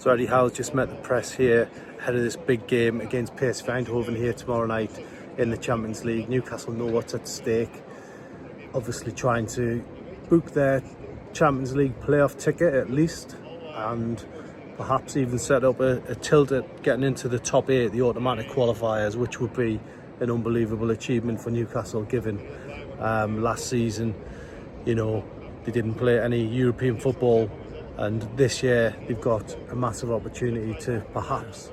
So Eddie Howe just met the press here ahead of this big game against PSV Eindhoven here tomorrow night in the Champions League. Newcastle know what's at stake. Obviously trying to book their Champions League playoff ticket at least, and perhaps even set up a tilt at getting into the top 8, the automatic qualifiers, which would be an unbelievable achievement for Newcastle given last season, you know, they didn't play any European football, and this year they've got a massive opportunity to perhaps.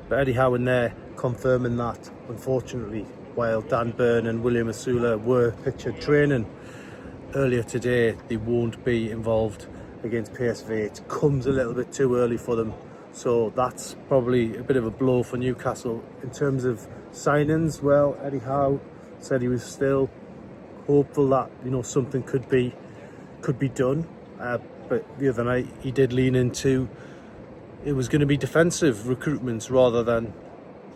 But Eddie Howe in there confirming that, unfortunately, while Dan Burn and William Asula were pictured training earlier today, they won't be involved against PSV. It comes a little bit too early for them, so that's probably a bit of a blow for Newcastle. In terms of signings, well, Eddie Howe said he was still hopeful that, you know, something could be done, but the other night he did lean into it was going to be defensive recruitments rather than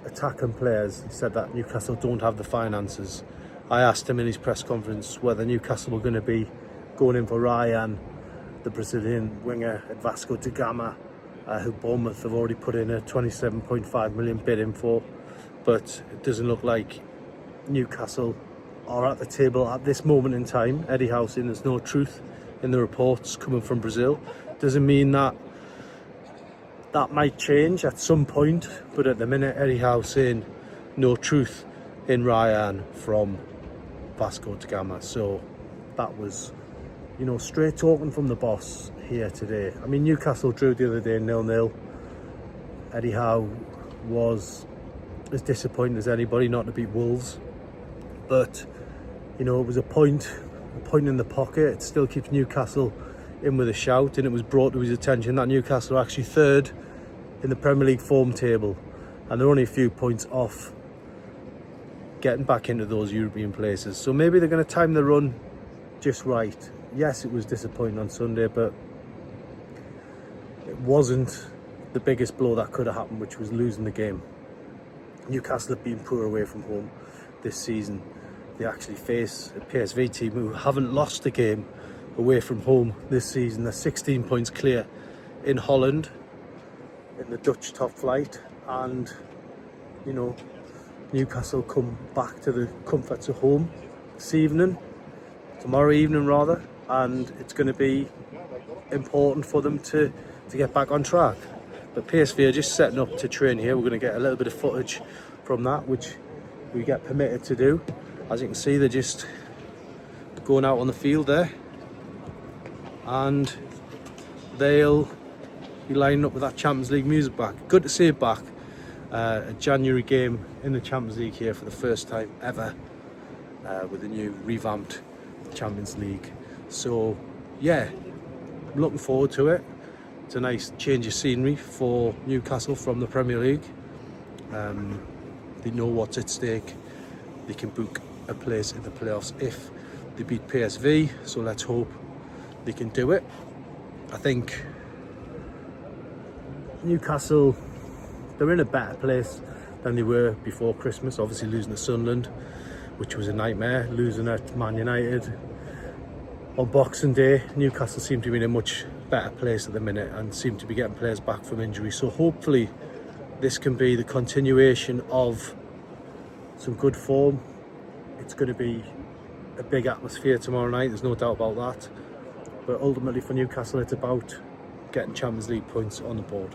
attacking players. He said that Newcastle don't have the finances. I asked him in his press conference whether Newcastle were going to be going in for Rayan, the Brazilian winger at Vasco da Gama, who Bournemouth have already put in a 27.5 million bid in for, but it doesn't look like Newcastle are at the table at this moment in time. Eddie Howe saying there's no truth in the reports coming from Brazil. Doesn't mean that might change at some point, but at the minute Eddie Howe saying no truth in Rayan from Vasco da Gama. So that was, you know, straight talking from the boss here today. I mean, Newcastle drew the other day 0-0. Eddie Howe was as disappointed as anybody not to beat Wolves, but you know, it was a point in the pocket. It still keeps Newcastle in with a shout, and it was brought to his attention that Newcastle are actually third in the Premier League form table, and they're only a few points off getting back into those European places. So maybe they're going to time the run just right. Yes, it was disappointing on Sunday, but it wasn't the biggest blow that could have happened, which was losing the game. Newcastle have been poor away from home this season. They actually face a PSV team who haven't lost a game away from home this season. They're 16 points clear in Holland, in the Dutch top flight, and you know, Newcastle come back to the comforts of home tomorrow evening rather, and it's going to be important for them to get back on track. But PSV are just setting up to train here. We're going to get a little bit of footage from that, which we get permitted to do. As you can see, they're just going out on the field there, and they'll be lining up with that Champions League music back. Good to see it back. A January game in the Champions League here for the first time ever, with a new revamped Champions League. So yeah, I'm looking forward to it. It's a nice change of scenery for Newcastle from the Premier League. They know what's at stake. They can book a place in the playoffs if they beat PSV, so let's hope they can do it. I think Newcastle, they're in a better place than they were before Christmas. Obviously losing to Sunderland, which was a nightmare, losing at Man United on Boxing Day. Newcastle seem to be in a much better place at the minute and seem to be getting players back from injury, so hopefully this can be the continuation of some good form. It's going to be a big atmosphere tomorrow night, there's no doubt about that, but ultimately for Newcastle it's about getting Champions League points on the board.